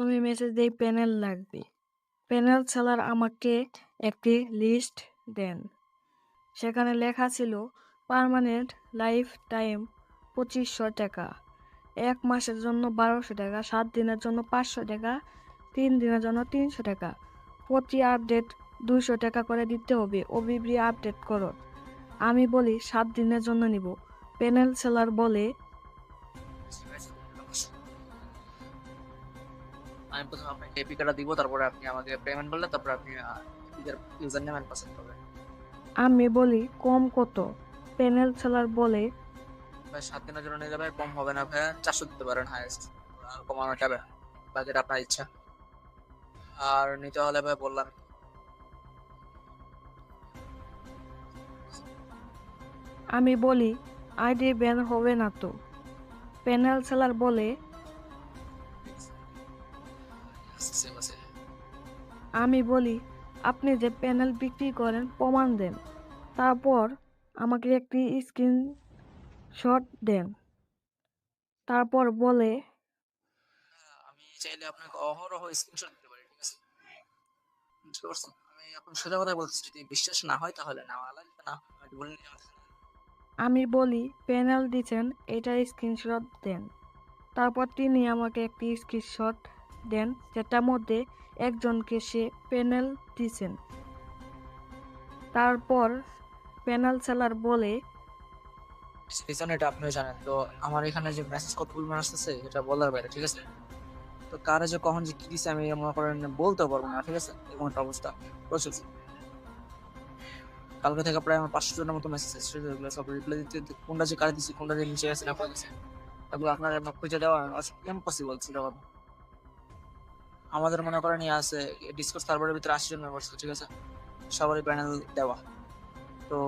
প্রথমে মেসেজ দেই প্যানেল লাগবে। প্যানেল সেলার আমাকে একটি লিস্ট দেন। সেখানে লেখা ছিল পার্মানেন্ট লাইফ টাইম 2500 টাকা, 1 মাসের জন্য 1200 টাকা, 7 দিনের জন্য 500 টাকা, 3 দিনের জন্য 300 টাকা। প্রতি আপডেট 200 টাকা করে দিতে হবে। ওবিবি আপডেট করো। আমি বলি 7 দিনের জন্য নিব। প্যানেল সেলার বলে আমি প্রথমে আপনাকে এপিকেটা দিব, তারপরে আপনি আমাকে পেমেন্ট করলে তারপরে আপনি এপিকের ইউজার নেম এন্ড পাসওয়ার্ড পাবেন। আমি বলি কম কত? প্যানেল সেলার বলে ভাই 7 দিনের জন্য নিয়ে যাবে, কম হবে না ভাইয়া, 400 দিতে পারেন হাইয়েস্ট, আর কমানো যাবে না। বাকিটা আপনার ইচ্ছা। আর নিতে হলে ভাই বললাম। আমি বলি আইডি ব্যান হবে না তো? প্যানেল সেলার বলে সেম আছে। আমি বলি আপনি যে প্যানেল বিক্রি করেন প্রমাণ দেন। তারপর আমাকে একটি স্ক্রিনশট দেন। তারপর বলে আমি চাইলে আপনাকে অহরহ স্ক্রিনশট দিতে পারি, ঠিক আছে? বুঝতে পারছেন? আমি এখন সোজা কথা বলছি, যদি বিশ্বাস না হয় তাহলে নেওয়া লাগবে না, আমি বলে নিলাম। আমি বলি প্যানেল দিচ্ছেন এটার স্ক্রিনশট দেন। তারপর তিনি আমাকে একটি স্ক্রিনশট দেন যেটার মধ্যে একজনকে সে প্যানেল দিছেন। তারপর প্যানেল সেলার বলে রিজন এটা আপনিও জানেন তো। আমার এখানে যে মেসেজ কত পরিমাণ আসতেছে এটা বলার বাইরে, ঠিক আছে? তো কারে যে কখন যে কি দিছে আমি মনে করেন বলতে পারবো না, ঠিক আছে? এরকম একটা অবস্থা প্রচুর। কালকে থেকে প্রায় আমার 500 জনের মতো মেসেজ এসেছে, যেগুলো সব রিপ্লাই দিতে দিতে কোনটা যে কারে দিছি, কোনটা যে নিচে আছে না পড়ে গেছে, এগুলো আপনার আপনার খুঁজে দেওয়া ইম্পসিবল ছিল বাবা। আমাদের মনে করেন ইয়ে আছে, ডিসকর্ড সার্ভারের ভিতরে 80 জন মেম্বার আছে, ঠিক আছে? সবারই প্যানেল দেওয়া। তো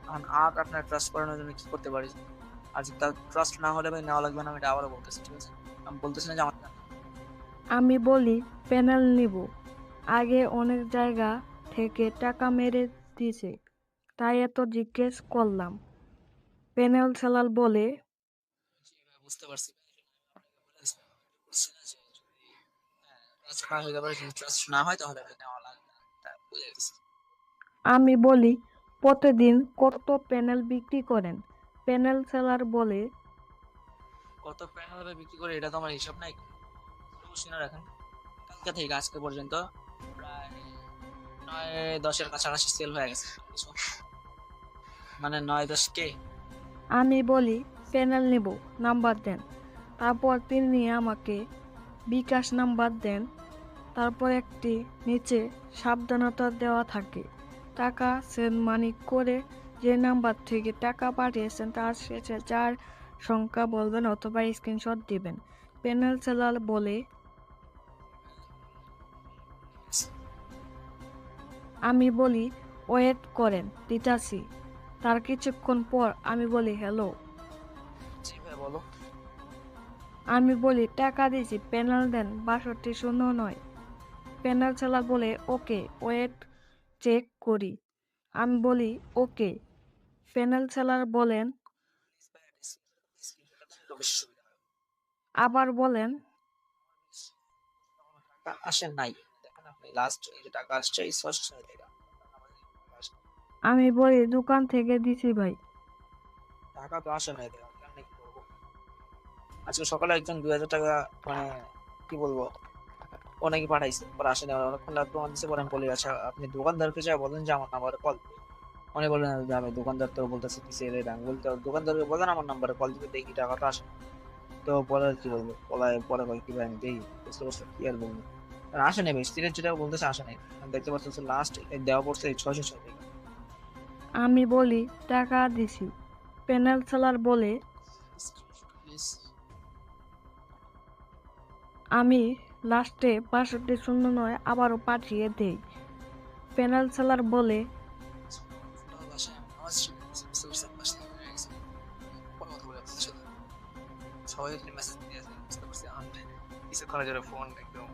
এখন আর আপনার ট্রাস্ট করানোর জন্য কি করতে পারি? আর তার ট্রাস্ট না হলে ভাই নেওয়া লাগবে না, আমি এটা আবারও বলতেছি, ঠিক আছে? আমি বলতেছি না যে আমার আমি বলি প্যানেল নিব। আগে অনেক জায়গা থেকে টাকা মেরে দিয়েছে, তাই এত জিজ্ঞেস করলাম। প্যানেল সেলার বলে বুঝতে পারছি। বলছি না যে যদি ট্রাস্ট না হয়ে যাবে, যদি ট্রাস্ট না হয় তাহলে ভাই নেওয়া লাগবে না, এটা বুঝে গেছি। আমি বলি প্রতিদিন কত প্যানেল বিক্রি করেন? প্যানেল সেলার বলে কত প্যানেল ভাই বিক্রি করে এটা তো আমার হিসাব নাই। শুনে রাখেন, কালকে থেকে আজকে পর্যন্ত প্রায় 9-10-এর কাছাকাছি সেল হয়ে গেছে কিছু, মানে 9-10 কে। আমি বলি প্যানেল নেব, নাম্বার দেন। তারপর তিনি আমাকে বিকাশ নাম্বার দেন। তারপর একটি নিচে সাবধানতা দেওয়া থাকে, টাকা সেন্ড মানি করে যে নাম্বার থেকে টাকা পাঠিয়েছেন তার শেষে 4 সংখ্যা বলবেন অথবা স্ক্রিনশট দিবেন। প্যানেল সেলার বলে আমি বলি ওয়েট করেন দিতাছি। তার কিছুক্ষণ পর আমি বলি হ্যালো। জি ভাই বলো। আমি বলি টাকা দিয়েছি প্যানেল দেন 6209। প্যানেল সেলার বলে ওকে ওয়েট চেক করি। আমি বলি ওকে। প্যানেল সেলার বলেন তো বেশি সুবিধা হয়। আবার বলেন টাকা আসে নাই, দেখেন আপনি লাস্ট এই যে টাকা আসছে এই 6 টাকা, আমি বলি দোকান থেকে দিছি ভাই। টাকা তো আসে নাই, দেখেন কেমনে কি করবো? আজকে সকালে একজন 2000 টাকা, মানে কি বলবো, অনেকে পাঠাইছে, পরে আসে না, অনেকক্ষণ রাত প্রমাণ দিচ্ছে, পরে আমি বলি আচ্ছা আপনি দোকানদারকে যা বলেন যে আমার নাম্বারে কল। অনেক বলেন যে আমি দোকানদার তো বলতেছে দিছে রে, আমি বলতে দোকানদারকে বলেন আমার নাম্বারে কল দিতে, দেখি টাকাটা আসে। তো পরে আর কি বলবো, পরে পরে কয় কি ভাই আমি দেই, বুঝতে পারছো কি আর বলবো। আর আসে নাই ভাই, স্ত্রীর যেটা বলতেছে আসে নাই। আমি দেখতে পাচ্ছি লাস্ট দেওয়া পড়ছে 606 টাকা। আমি বলি টাকা দিছি। প্যানেল সেলার বলে প্লিজ। আমি লাস্টে 6209 আবারও পাঠিয়ে দেই। প্যানেল সেলার বলে বাসায় নামাজ বুঝতে পারছেন, বাসায় হয়ে গেছে, পরে কথা বলে আপনার সাথে। সবাই এখানে মেসেজ দিয়ে আছে, বুঝতে পারছি আমি কিছুক্ষণের জন্য ফোন একদম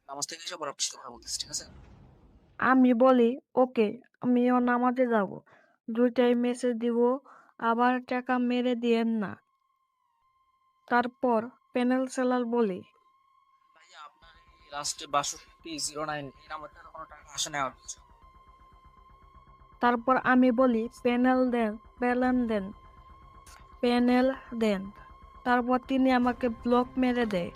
নামাজ থেকে এসে পরে আপনার সাথে কথা বলতেছি, ঠিক আছে? আমি বলি ওকে আমিও নামাজে যাব। দুইটাই মেসেজ দিব, আবার টাকা মেরে দিয়েন না। তারপর প্যানেল সেলার বলি, ভাইয়া আপনার এই লাস্টে 6209 এই নাম্বারটা কোনো টাকা আসে না আমার কাছে। তারপর আমি বলি প্যানেল দেন। তারপর তিনি আমাকে ব্লক মেরে দেয়।